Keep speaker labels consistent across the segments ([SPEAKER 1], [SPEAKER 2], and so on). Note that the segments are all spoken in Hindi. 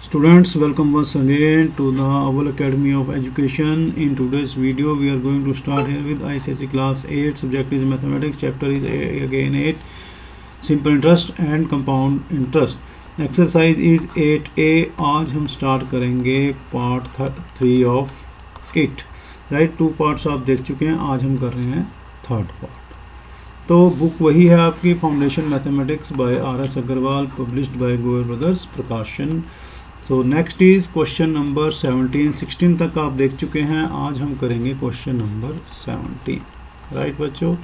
[SPEAKER 1] Students, welcome once again to the Oval Academy of Education. In today's video, we are going to start here with ICSE Class 8. Subject is Mathematics. Chapter is again 8. Simple Interest and Compound Interest. Exercise is 8A. आज हम start करेंगे part 3 of 8. Right, 2 parts आप देख चुके हैं. आज हम कर रहे हैं third part. तो बुक वही है आपकी foundation mathematics by RS Agarwal, published by Goyal brothers, प्रकाशन. So next is question number 17. 16 तक आप देख चुके हैं. आज हम करेंगे क्वेश्चन नंबर 17. राइट बच्चों,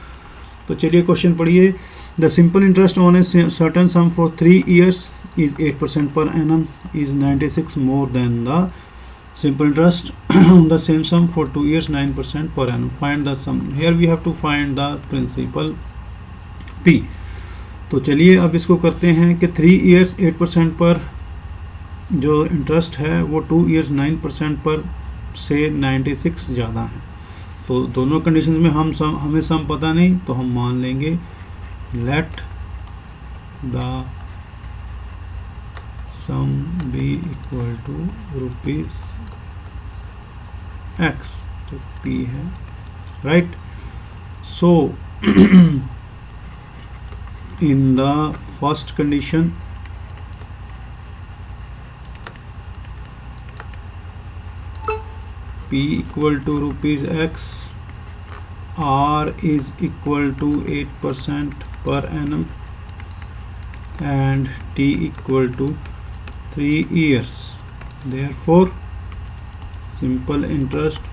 [SPEAKER 1] तो चलिए क्वेश्चन पढ़िए. The simple interest on a certain some for 3 years is 8% per annum is 96 more than the simple interest on the same sum for 2 years 9% per annum. Find the sum. Here we have to find the principal P. तो चलिए अब इसको करते हैं कि 3 years 8% पर जो इंटरेस्ट है वो 2 years 9% पर से 96 ज़्यादा है. तो दोनों कंडीशंस में हमें सम पता नहीं, तो हम मान लेंगे let the sum be equal to rupees x. तो P है. Right. So in the first condition P equal to rupees x, R is equal to 8% per annum and T equal to 3 years. Therefore simple interest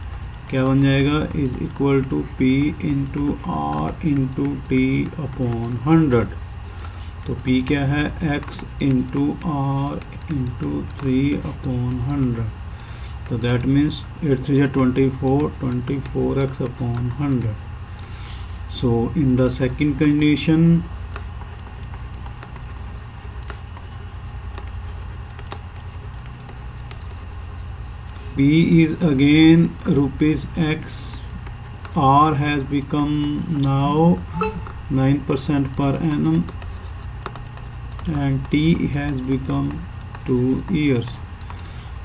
[SPEAKER 1] क्या बन जाएगा, is equal to P into R into T upon 100. तो P क्या है, x into R into 3 upon 100. तो that means 8 3 24, 24x upon 100. So in the second condition P is again rupees x. R has become now 9% per annum and T has become 2 years.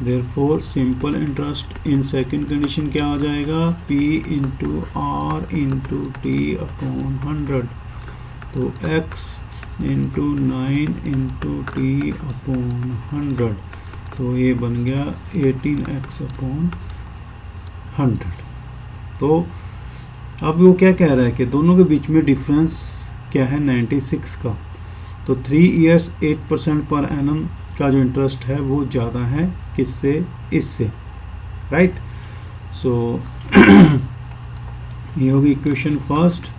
[SPEAKER 1] Therefore simple interest in second condition क्या हो जाएगा, P into R into T upon 100. तो x into 9 into T upon 100. तो ये बन गया 18x अपॉन 100. तो अब वो क्या कह रहा है कि दोनों के बीच में डिफरेंस क्या है, 96 का. तो 3 years 8% पर एनम का जो इंटरेस्ट है वो ज़्यादा है किससे, इससे. राइट. सो ये होगी इक्वेशन फर्स्ट,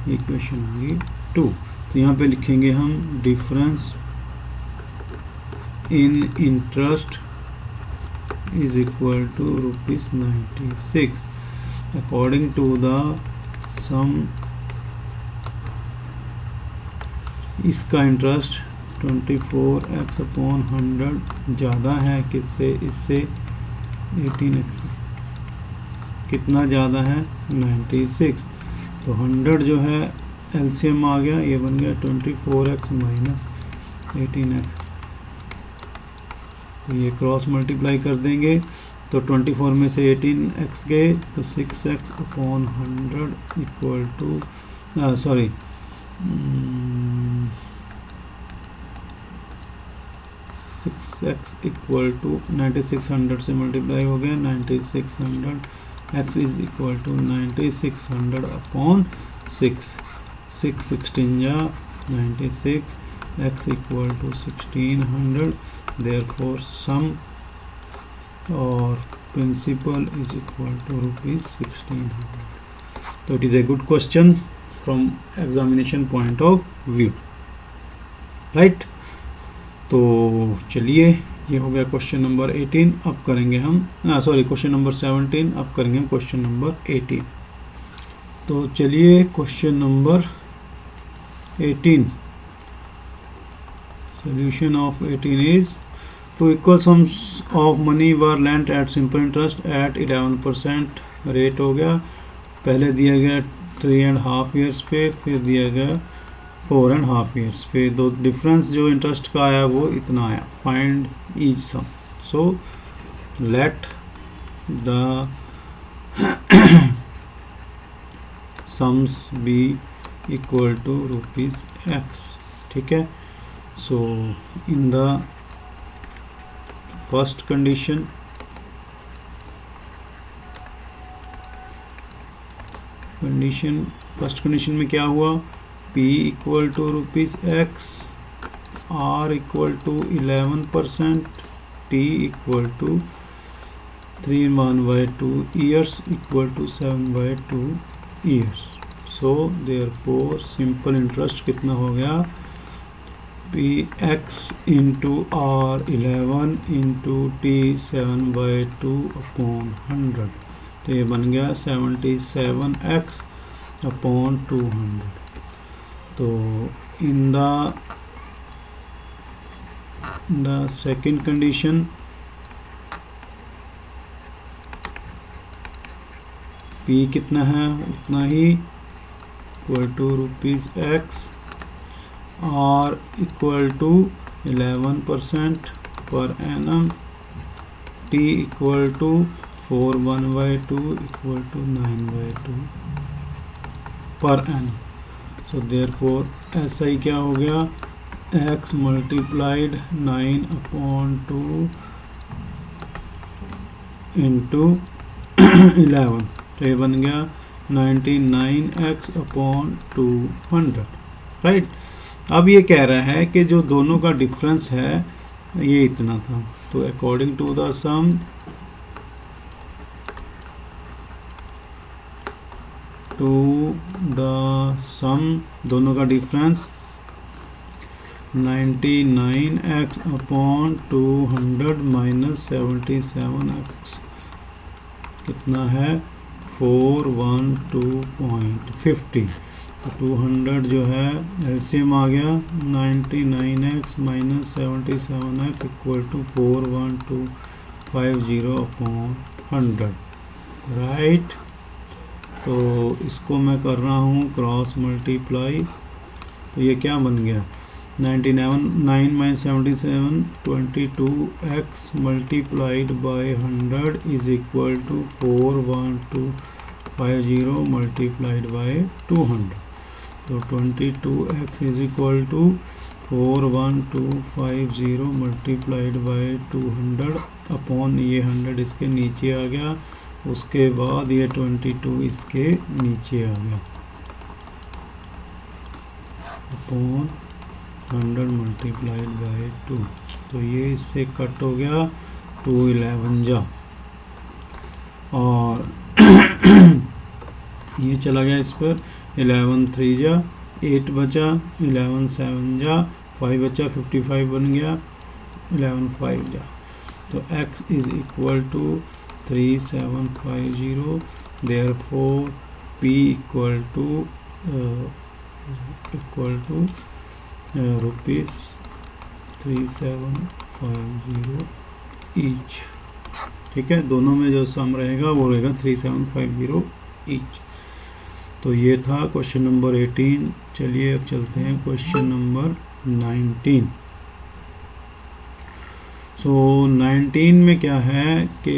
[SPEAKER 1] इक्वेशन होगी 2. तो यहाँ पे लिखेंगे हम difference in interest is equal to rupees 96 according to the sum. इसका इंटरेस्ट 24x अपॉन 100 ज़्यादा है किससे, इससे 18x. कितना ज़्यादा है, 96. तो 100 जो है एलसीएम आ गया, ये बन गया 24x माइनस 18x. तो ये क्रॉस मल्टीप्लाई कर देंगे तो 24 में से 18x गए तो 6x upon 100 equal to 6x equal to 9600 से मल्टीप्लाई हो गया 9600. x is equal to 9600 upon 6. 6 16 जा 96, x equal to 1600. Therefore sum or principal is equal to rupees 1600. So it is a good question from examination point of view. Right. तो चलिए ये हो गया क्वेश्चन नंबर 18. अब करेंगे हम क्वेश्चन नंबर 17. अब करेंगे हम क्वेश्चन नंबर 18. तो चलिए question number 18. Solution of 18 is 2 equal sums of money were lent at simple interest at 11% rate हो गया. पहले दिया गया 3.5 years पे, फिर दिया गया 4.5 years पे. दो डिफरेंस जो इंटरेस्ट का आया वो इतना आया. Find each sum. So let the sums be equal to rupees x. ठीक है. So in the first condition, first condition में क्या हुआ, P equal to rupees x, R equal to 11%, T equal to 3/1/2 years equal to 7/2 years. So therefore simple interest कितना हो गया, P x into R 11 into T 7/2 upon 100. तो ये बन गया 77x अपॉन 200. तो in the second condition P कितना है उतना ही, equal to rupees x, R equal to 11% per annum, T equal to 4/1/2 equal to 9/2 per annum. So therefore ऐसा ही क्या हो गया, x मल्टीप्लाइड 9/2 इंटू 11. तो ये बन गया 99x अपॉन 200. राइट. अब ये कह रहा है कि जो दोनों का डिफरेंस है ये इतना था. तो अकॉर्डिंग टू द सम दोनों का difference 99x upon 200 minus 77x कितना है 412.50. तो 200 जो है एलसीएम आ गया 99x minus 77x equal to 41250 upon 100. Right. तो इसको मैं कर रहा हूँ क्रॉस मल्टीप्लाई. तो ये क्या बन गया, 9 minus 77 22x multiplied by 100 is equal to 41250 multiplied by 200. तो 22x is equal to 41250 multiplied by 200 upon ये 100 इसके नीचे आ गया, उसके बाद ये 22 इसके नीचे आ गया अपॉन 100 मल्टीप्लाइड बाय 2. तो ये इससे कट हो गया 211 जा, और ये चला गया इस पर 11 3 जा 8 बचा, 11 7 जा 5 बचा, 55 बन गया, 11 5 जा. तो x is equal to 3750. Therefore P equal to rupees 3750 each. ठीक है. दोनों में जो सम रहेगा वो रहेगा 3750 ईच. तो ये था क्वेश्चन नंबर 18. चलिए अब चलते हैं क्वेश्चन नंबर 19. सो 19 में क्या है कि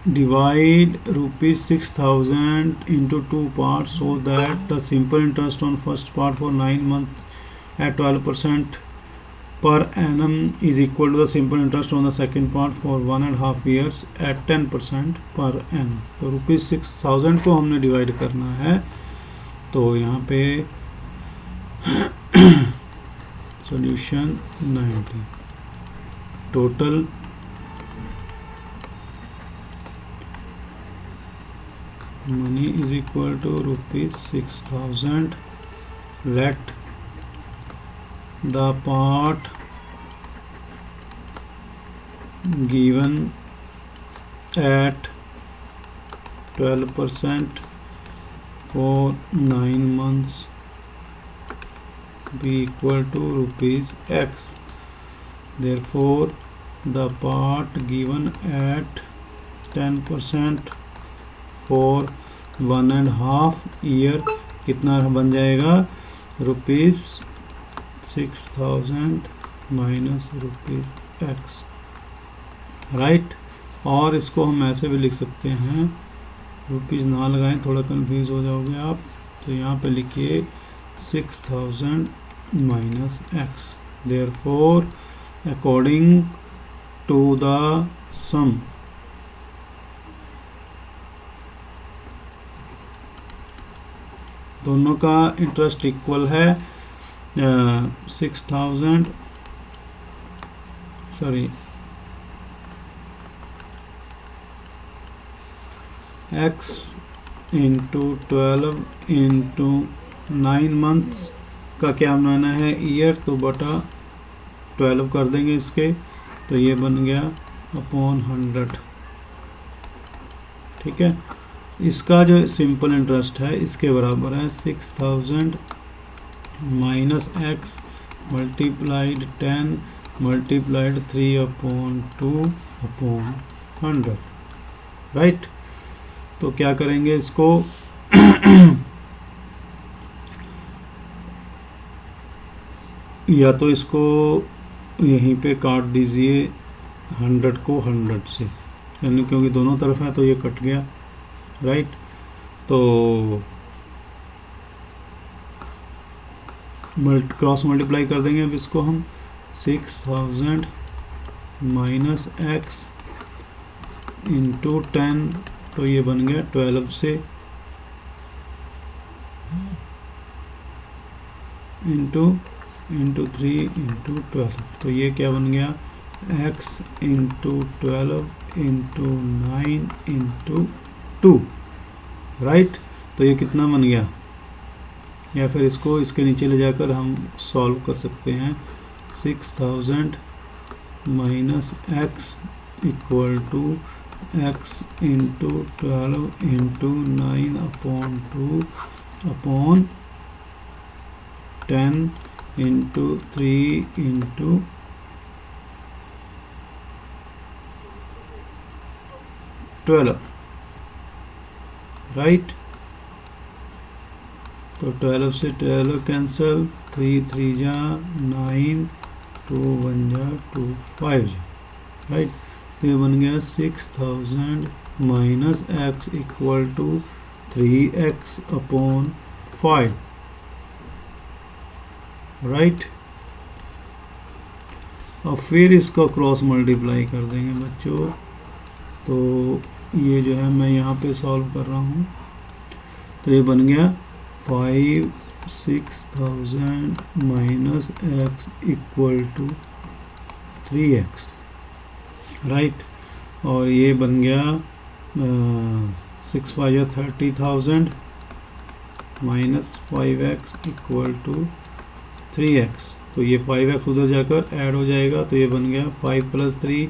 [SPEAKER 1] divide ₹6000 into 2 parts so that the simple interest on first part for 9 months at 12% per annum is equal to the simple interest on the second part for 1.5 years at 10% per annum. तो ₹6000 को हमने डिवाइड करना है. तो यहाँ पे solution 19 total money is equal to ₹6000. Let the part given at 12% for 9 months be equal to ₹x. Therefore the part given at 10% for 1.5 year कितना बन जाएगा, ₹6000 माइनस ₹x. राइट। और इसको हम ऐसे भी लिख सकते हैं, रुपीज़ ना लगाएं, थोड़ा कंफ्यूज हो जाओगे आप, तो यहाँ पे लिखिए 6000 minus x. Therefore according to the sum दोनों का इंटरेस्ट इक्वल है 6000 sorry x into 12 into 9 months का क्या बनाना है ईयर, तो बटा 12 कर देंगे इसके, तो ये बन गया अपॉन 100। ठीक है, इसका जो सिंपल इंटरेस्ट है इसके बराबर है 6000 minus x multiplied 10 multiplied 3/2/100। Right. तो क्या करेंगे इसको या तो इसको यहीं पे काट दीजिए 100 को 100 से, यानी क्योंकि दोनों तरफ है तो ये कट गया। राइट। तो क्रॉस मल्टीप्लाई कर देंगे अब इसको हम 6000 माइनस एक्स इंटू 10, तो ये बन गया 12 से इंटू 3 इंटू 12, तो ये क्या बन गया x into 12 into 9 into 2। Right. तो ये कितना बन गया, या फिर इसको इसके नीचे ले जाकर हम सॉल्व कर सकते हैं। 6000 minus x equal to x into 12 into 9/2/10 into 3 into 12। Right. तो 12 से 12 कैंसिल, 3 3 जा 9, 2 1 जा 2 5 जा। राइट। तो ये बन गया 6000 minus x equal to 3x/5। Right. और फिर इसका क्रॉस मल्टीप्लाई कर देंगे बच्चों, तो ये जो है मैं यहाँ पे सॉल्व कर रहा हूँ, तो ये बन गया 6000 minus x equal to 3x। Right. और ये बन गया 6 5 30,000 minus 5x equal to 3x, तो ये 5x उधर जाकर ऐड हो जाएगा, तो ये बन गया 5 + 3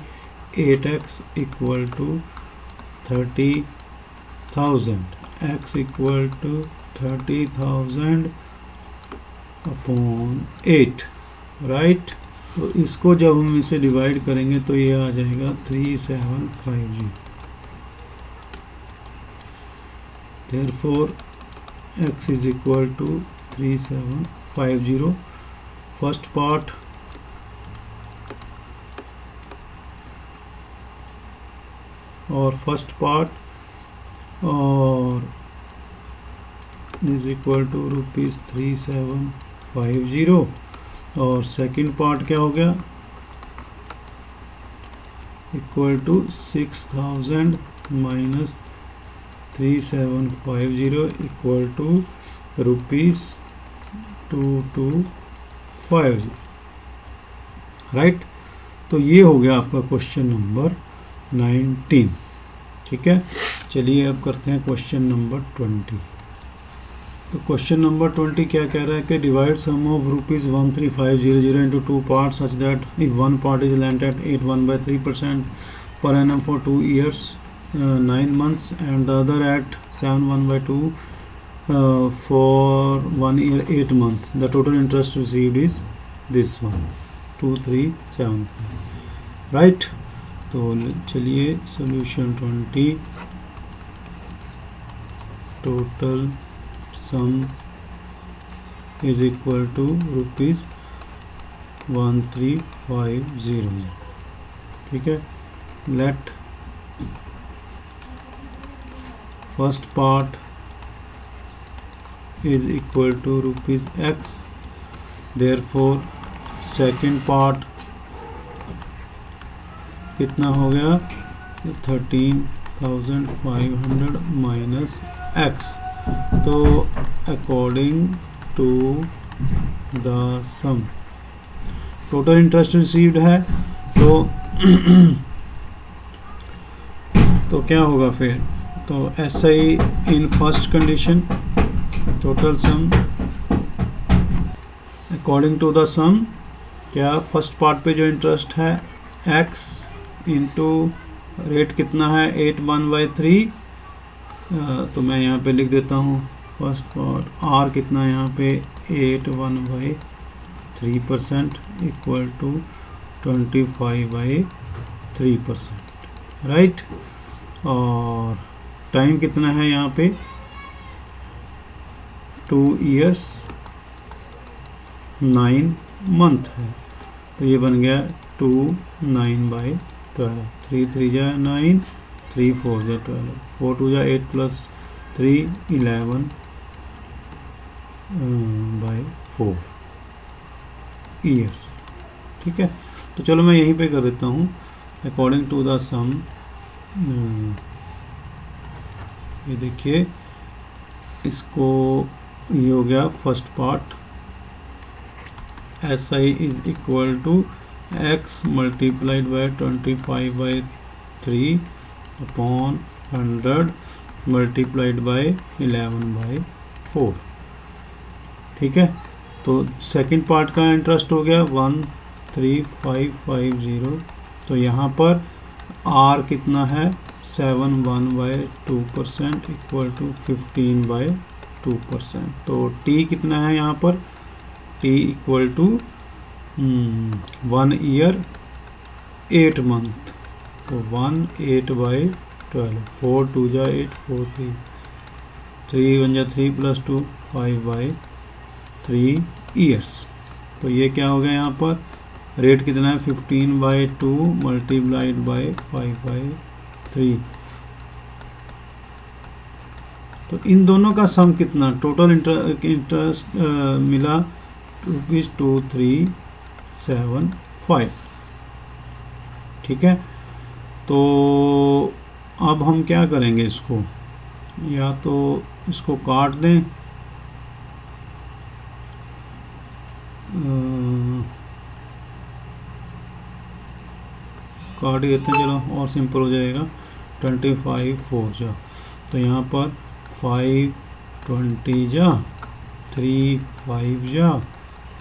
[SPEAKER 1] 8x equal to 30,000, x equal to 30,000/8। Right. तो इसको जब हम इसे डिवाइड करेंगे तो ये आ जाएगा 3750। Therefore x is equal to 3750। First part और इज इक्वल टू ₹3750। और सेकंड पार्ट क्या हो गया, equal to 6000 minus 3750 equal to ₹2250। Right. तो ये हो गया आपका क्वेश्चन नंबर 19। ठीक है, चलिए अब करते हैं क्वेश्चन नंबर 20। तो क्वेश्चन नंबर 20 क्या कह रहा है कि divide some of ₹13500 into 2 parts such that if one part is lent at 81/3% per annum for 2 years 9 months and the other at 71/2 for 1 year 8 months, the total interest received is this one 2375। Right. तो चलिए solution 20, total sum is equal to ₹1350। ठीक है, let first part is equal to rupees x, therefore second part कितना हो गया 13,500 माइनस x। तो according to the sum total interest received है, तो क्या होगा फिर, तो SI in first condition total sum according to the sum, क्या फर्स्ट पार्ट पे जो इंटरेस्ट है x इंटू रेट कितना है 81/3, तो मैं यहाँ पे लिख देता हूँ फर्स्ट पार्ट r कितना है यहाँ पे 81/3% इक्वल टू 25/3%, राइट। और टाइम कितना है यहाँ पे 2 years 9 month है, तो ये बन गया 2 9/12, 3 3 जा 9, 3 4 जा 12, 4 2 जा 8 प्लस 3 11/4 ईयर्स। ठीक है, तो चलो मैं यहीं पे कर देता हूँ अकॉर्डिंग टू द सम। ये देखिए इसको, ये हो गया first part SI is equal to x multiplied by 25/3 upon 100 multiplied by 11/4। ठीक है, तो सेकंड पार्ट का इंटरेस्ट हो गया 13550, तो यहाँ पर R कितना है 71/2% इक्वल टू 15/2%, तो T कितना है यहाँ पर, T equal to 1 year 8 month, तो 1 8/12, 4 2 जा 8, 4 3, 3 1 जा 3 प्लस 2 5/3 ईयर्स। तो ये क्या हो गया यहाँ पर, रेट कितना है 15/2 मल्टीप्लाइड बाय 5/3, तो इन दोनों का सम कितना, टोटल इंटरेस्ट मिला ₹2375। ठीक है, तो अब हम क्या करेंगे, इसको या तो इसको काट दें, काट देते हैं, चलो और सिंपल हो जाएगा। 25 4 जा, तो यहाँ पर 5 20 जा, 3 5 जा,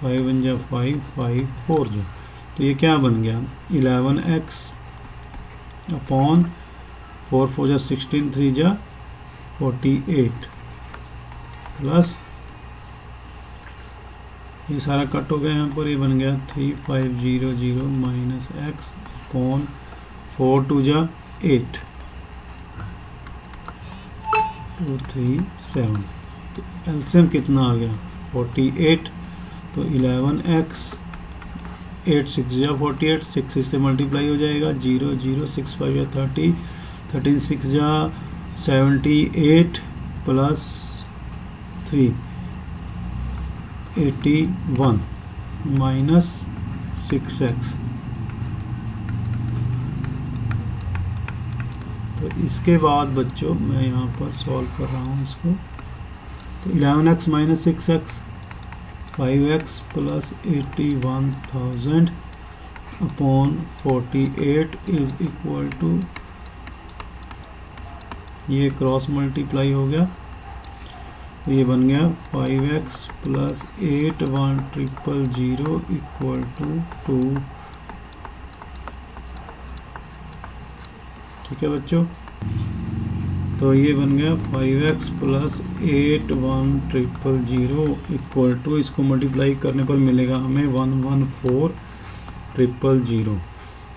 [SPEAKER 1] 5 1 जा 5 5 4 जा, तो ये क्या बन गया 11x अपॉन 4 4 जा 16, 3 जा 48 प्लस ये सारा कट हो गया यहाँ पर, ये बन गया 3500 माइनस x अपॉन 4 2 जा 8 2 3 7, तो एलसीएम कितना आ गया 48, तो 11x 8 6 जा 48, 6 इससे मल्टीप्लाई हो जाएगा 0 0 6 5 जा 30, 13 6 जा 78 प्लस 3 81 माइनस 6x, तो इसके बाद बच्चों मैं यहाँ पर सॉल्व कर रहा हूँ इसको, तो 11x minus 6x 5x plus 81,000 upon 48 is equal to, ये क्रॉस मल्टीप्लाई हो गया, तो ये बन गया 5x प्लस 81,000 इक्वल टू 2। ठीक है बच्चों, तो ये बन गया 5x प्लस 81,000 इक्वल टू, इसको मल्टीप्लाई करने पर मिलेगा हमें 114,000,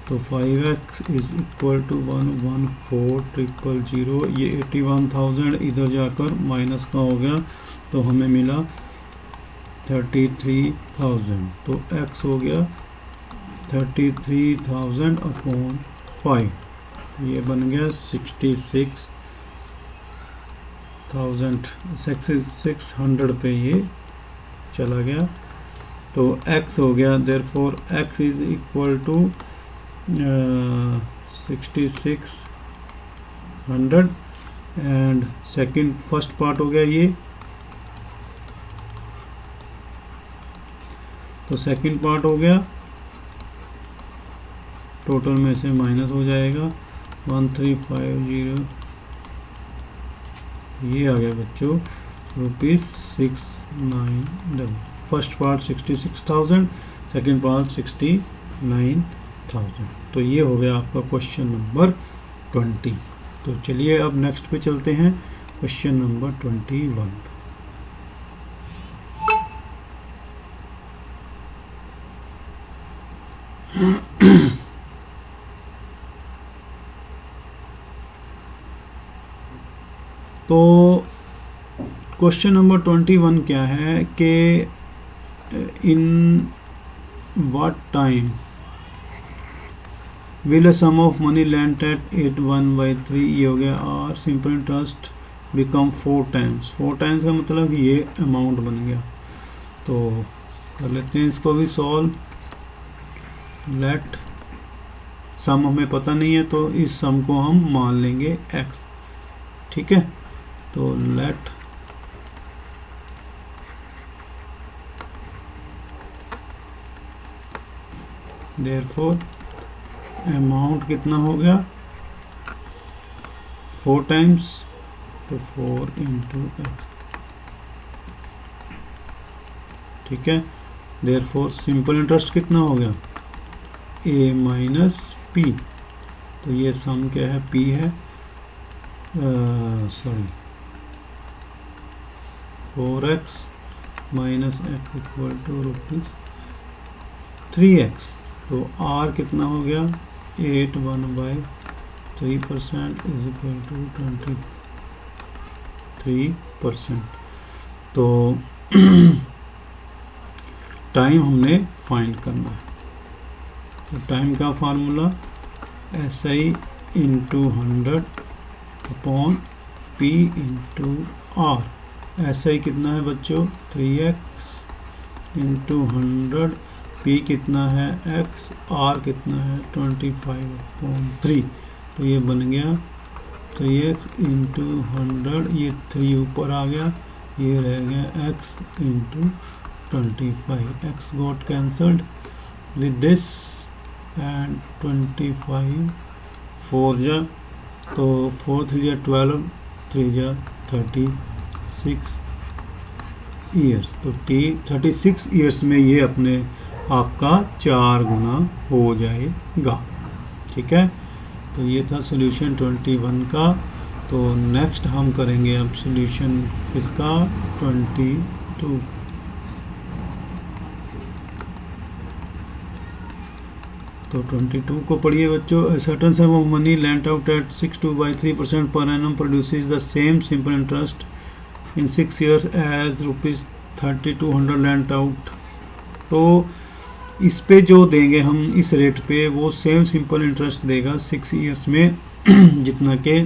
[SPEAKER 1] तो 5x इज इक्वल टू 114,000, ये 81,000 इधर जाकर माइनस का हो गया, तो हमें मिला 33,000, तो x हो गया 33,000 अपॉन 5। तो ये बन गया 66,600 पे ये चला गया। तो x हो गया, therefore x is equal to 6600 and second first part हो गया ये। तो सेकंड पार्ट हो गया, टोटल में से माइनस हो जाएगा 1350, ये आ गया बच्चों ₹690। First part 66,000, second part 69,000। तो ये हो गया आपका क्वेश्चन नंबर 20। तो चलिए अब नेक्स्ट पे चलते हैं, क्वेश्चन नंबर 21। तो क्वेश्चन नंबर 21 क्या है कि in what time will a sum of money lent at 81/3, ये हो गया, और simple interest become 4 times. 4 times का मतलब ये अमाउंट बन गया। तो कर लेते हैं इसको भी सॉल्व। लेट सम हमें पता नहीं है तो इस सम को हम मान लेंगे x, ठीक है। तो लेट देयरफॉर अमाउंट कितना हो गया 4 टाइम्स, तो 4 into x, ठीक है। देयरफॉर सिंपल इंटरेस्ट कितना हो गया a माइनस p। तो ये सम क्या है, p है, sorry 4x minus x equal to ₹3x। तो r कितना हो गया 81/3% इज इक्वल टू 23%। तो टाइम हमने फाइंड करना है। तो टाइम का formula SI into 100 upon P into R। SI कितना है बच्चों 3x इंटू 100, P कितना है x, R कितना है 25/3। तो ये बन गया 3x इंटू 100, ये 3 ऊपर आ गया, ये रह गया x into 25। x got cancelled with this and 25 4 जा, तो 4 3 जा 12, 3 जा 36 ईयर्स। तो 36 ईयर्स में ये अपने आपका 4 गुना हो जाएगा, ठीक है। तो ये था सॉल्यूशन 21 का। तो नेक्स्ट हम करेंगे अब सॉल्यूशन किसका 22। तो 22 को पढ़िए बच्चों। Certain sum of money lent out at 62/3% per annum produces the same simple interest in 6 years as ₹3200 lent out. तो इस पे जो देंगे हम इस रेट पे वो सेम सिंपल इंटरेस्ट देगा 6 years में जितना के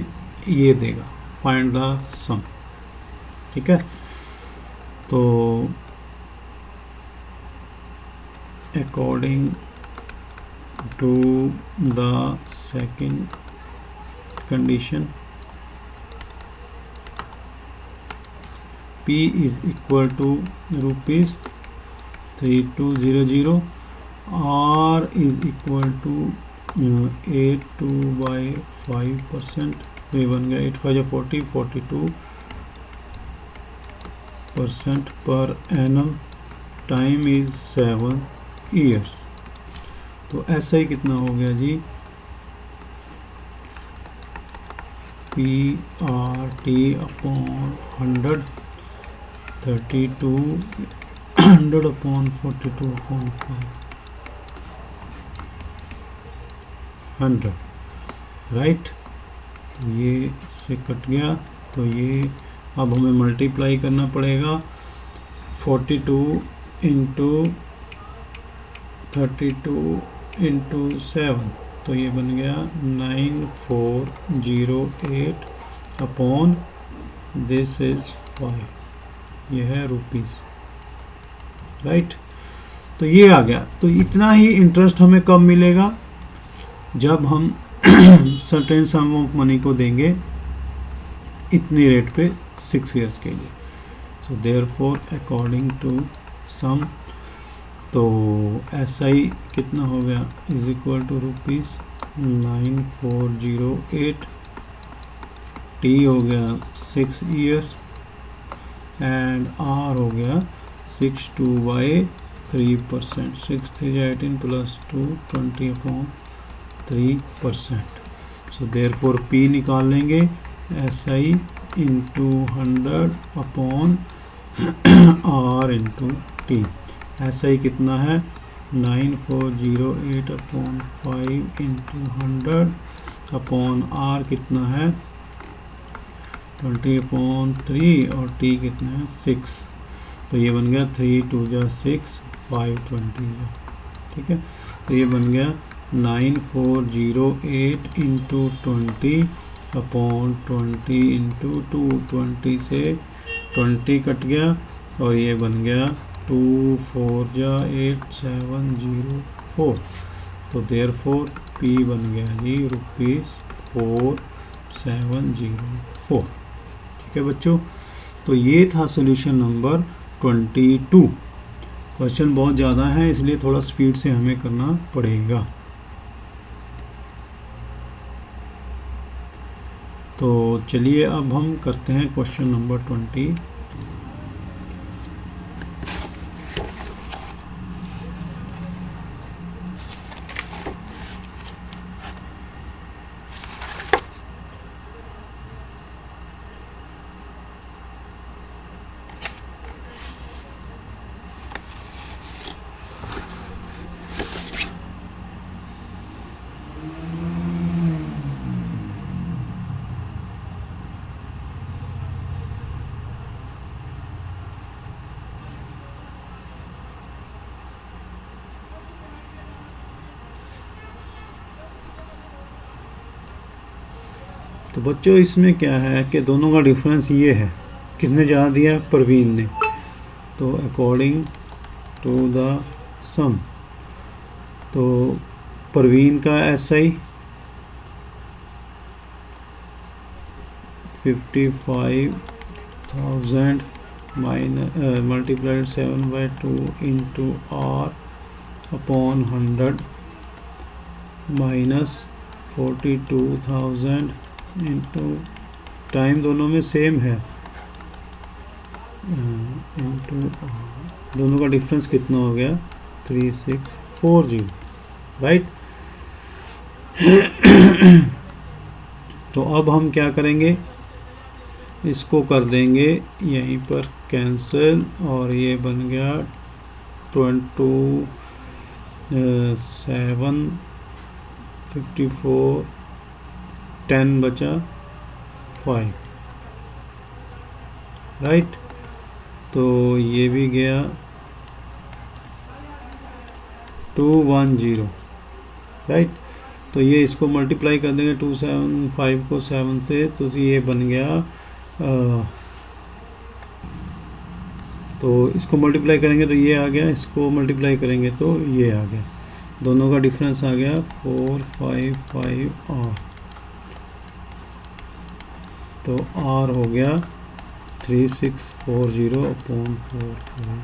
[SPEAKER 1] ये देगा। फाइंड द सम, ठीक है। तो according to the second condition P is equal to ₹3200, R is equal to 82/5%, तो ये बन गया 8 5 40, 42% per annum. Time is 7 years। तो ऐसा ही कितना हो गया जी PRT अपॉन 100, 3200 अपॉन 42/500, राइट। तो ये इससे कट गया, तो ये अब हमें मल्टीप्लाई करना पड़ेगा 42 इंटू 32 इंटू 7, तो ये बन गया 9408 अपॉन दिस इज 5, ये है रुपीज़, राइट। तो ये आ गया। तो इतना ही इंटरेस्ट हमें कब मिलेगा, जब हम सर्टेन सम ऑफ मनी को देंगे इतनी रेट पे 6 इयर्स के लिए। So therefore according to sum, तो SI कितना हो गया is equal to rupees 9408, T हो गया 6 इयर्स एंड R हो गया 62/3%, 6 3 18 प्लस 2 20/3%। सो देयरफॉर P निकाल लेंगे SI into 100 upon R into T। SI कितना है 9408 अपॉन 5 इंटू 100 अपॉन R कितना है 20/3 और T कितना है 6। तो ये बन गया 3 2 जा 6 5 20 जा, ठीक है। तो ये बन गया 9408 इंटू 20 अपॉन 20 इंटू 2, 20 से 20 कट गया और ये बन गया 2 4 जा 8 704। तो देयरफॉर P बन गया जी ₹4704, ठीक है बच्चों। तो ये था सॉल्यूशन नंबर 22। क्वेश्चन बहुत ज़्यादा है इसलिए थोड़ा स्पीड से हमें करना पड़ेगा। तो चलिए अब हम करते हैं क्वेश्चन नंबर 20। तो बच्चों इसमें क्या है कि दोनों का डिफरेंस ये है, किसने ज़्यादा दिया, परवीन ने। तो अकॉर्डिंग टू द सम, तो परवीन का SI 55,000 multiplied 7/2 into R upon 100 minus 42,000 into, time दोनों में सेम है, इंटू दोनों का डिफरेंस कितना हो गया 3640, राइट। तो अब हम क्या करेंगे, इसको कर देंगे यहीं पर कैंसिल और ये बन गया 7 54 10 बचा 5, राइट। तो ये भी गया 210, राइट। तो ये इसको मल्टीप्लाई कर देंगे 275 को 7 से, तो ये बन गया तो इसको मल्टीप्लाई करेंगे तो ये आ गया, इसको मल्टीप्लाई करेंगे तो ये आ गया, दोनों का डिफरेंस आ गया 455 R। तो R हो गया 3640 अपॉन 45,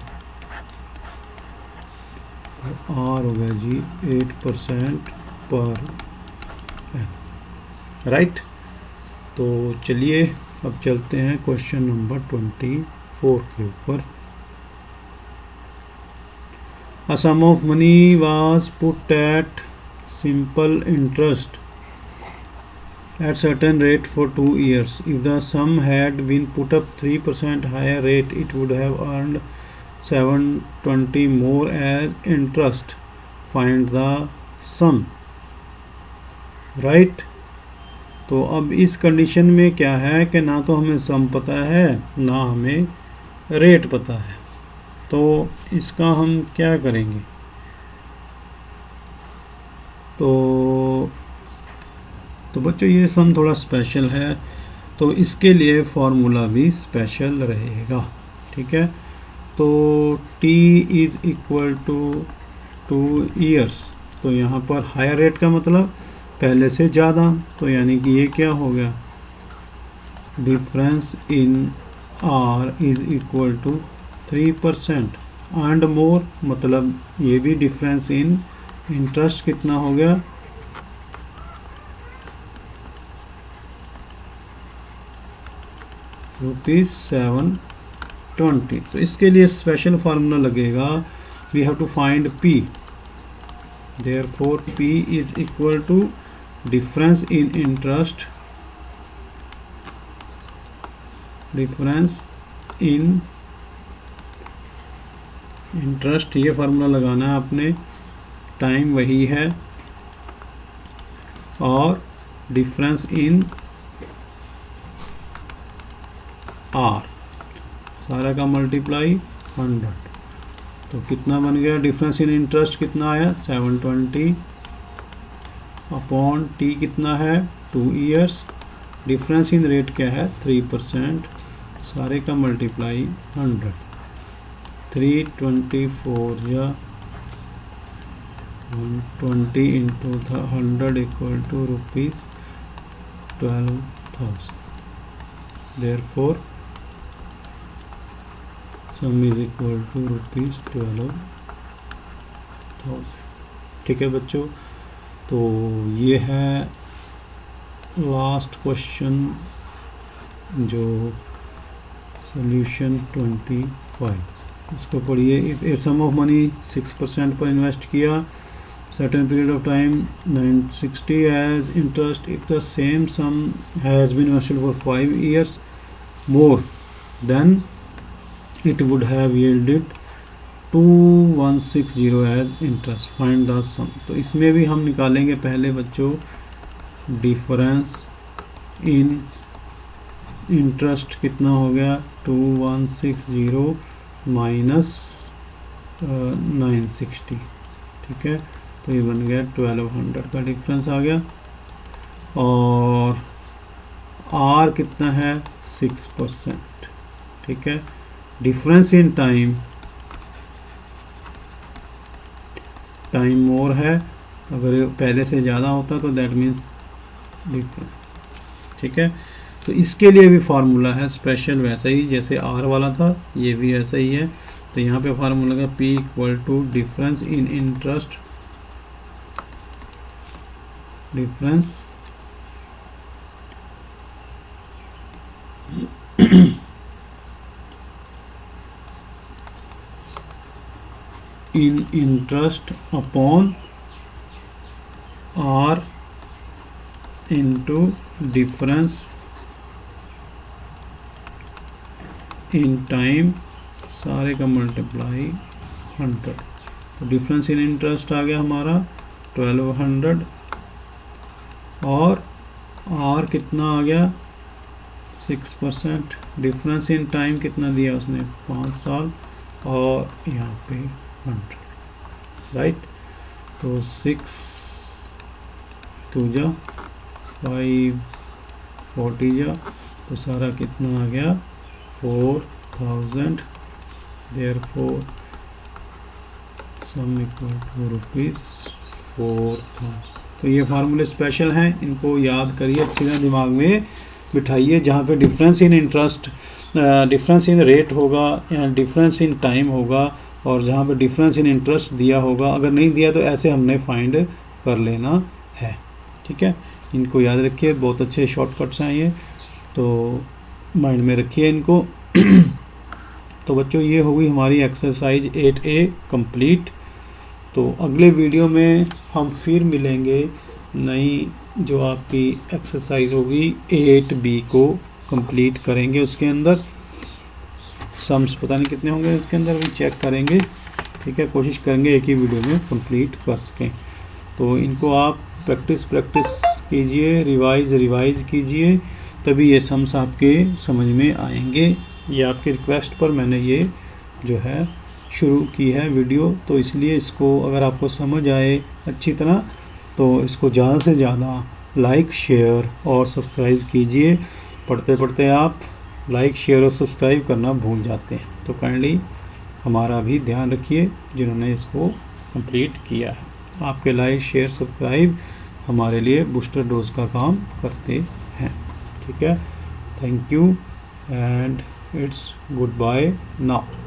[SPEAKER 1] तो R हो गया जी 8% पर एन, राइट। तो चलिए अब चलते हैं क्वेश्चन नंबर 24 के ऊपर। A sum of money was put at simple interest at certain rate for 2 years. If the sum had been put up 3% higher rate, it would have earned 720 more as interest. Find the sum, right? तो अब इस कंडीशन में क्या है कि ना तो हमें सम पता है ना हमें रेट पता है, तो इसका हम क्या करेंगे, तो बच्चों ये सम थोड़ा स्पेशल है, तो इसके लिए फॉर्मूला भी स्पेशल रहेगा, ठीक है। तो t is equal to 2 years, तो यहाँ पर हायर रेट का मतलब पहले से ज़्यादा, तो यानी कि ये क्या हो गया, difference in r is equal to 3% and more, मतलब ये भी डिफरेंस इन इंटरेस्ट कितना हो गया, ₹720। तो इसके लिए स्पेशल फार्मूला लगेगा, we have to find p, therefore p is equal to difference in interest, difference in interest, ये फार्मूला लगाना है आपने, टाइम वही है, और डिफरेंस इन r, सारा का मल्टीप्लाई 100, तो कितना बन गया, डिफरेंस इन इंटरेस्ट कितना आया 720 अपॉन t कितना है 2 ईयर्स, डिफरेंस इन रेट क्या है 3%, सारे का मल्टीप्लाई 100, 324 या 120 into 100 equal to ₹12,000, therefore sum is equal to ₹12,000, ठीक है बच्चों। तो ये है लास्ट क्वेश्चन, जो सॉल्यूशन 25, इसको पढ़िए। If a sum of money 6% पर इन्वेस्ट किया, certain period of time 960 as interest, if the same sum has been invested for 5 years more, then it would have yielded 2160 as interest, find the sum। तो इसमें भी हम निकालेंगे पहले बच्चों डिफरेंस इन इंटरेस्ट कितना हो गया 2160 माइनस 960, ठीक है, तो ये बन गया 1200 का डिफरेंस आ गया, और R कितना है 6%, ठीक है, difference in time, time more है, अगर पहले से ज़्यादा होता तो दैट मीन्स डिफरेंस, ठीक है। तो इसके लिए भी फार्मूला है स्पेशल, वैसा ही जैसे R वाला था, ये भी ऐसा ही है। तो यहाँ पे फार्मूला का P equal to difference in interest, difference in interest upon R into difference in time, सारे का मल्टीप्लाई 100, तो डिफरेंस इन इंटरेस्ट आ गया हमारा 1200, और R कितना आ गया 6%, डिफरेंस इन टाइम कितना दिया उसने 5 साल, और यहाँ पे 100, राइट। तो 6 2 जा 5 40 जा, तो सारा कितना आ गया 4000, देयरफॉर सम इक्वल टू ₹4000। तो ये फार्मूले स्पेशल हैं, इनको याद करिए, अच्छी तरह दिमाग में बिठाइए। जहाँ पे difference in interest, difference in rate होगा या डिफरेंस इन टाइम होगा, और जहाँ पे डिफरेंस इन इंटरेस्ट दिया होगा, अगर नहीं दिया तो ऐसे हमने फाइंड कर लेना है, ठीक है। इनको याद रखिए, बहुत अच्छे शॉर्टकट्स हैं ये, तो माइंड में रखिए इनको। तो बच्चों ये होगी हमारी एक्सरसाइज 8A कंप्लीट। तो अगले वीडियो में हम फिर मिलेंगे, नई जो आपकी एक्सरसाइज होगी 8B को कंप्लीट करेंगे। उसके अंदर सम्स पता नहीं कितने होंगे, इसके अंदर भी चेक करेंगे, ठीक है, कोशिश करेंगे एक ही वीडियो में कंप्लीट कर सकें। तो इनको आप प्रैक्टिस कीजिए, रिवाइज कीजिए, तभी ये सम्स आपके समझ में आएंगे। ये आपकी रिक्वेस्ट पर मैंने ये जो है शुरू की है वीडियो, तो इसलिए इसको अगर आपको समझ आए अच्छी तरह तो इसको ज़्यादा से ज़्यादा लाइक, शेयर और सब्सक्राइब कीजिए। पढ़ते पढ़ते आप लाइक, शेयर और सब्सक्राइब करना भूल जाते हैं, तो काइंडली हमारा भी ध्यान रखिए जिन्होंने इसको कंप्लीट किया है। आपके लाइक, शेयर, सब्सक्राइब हमारे लिए बूस्टर डोज का काम करते हैं। ठीक है, thank you and it's goodbye now.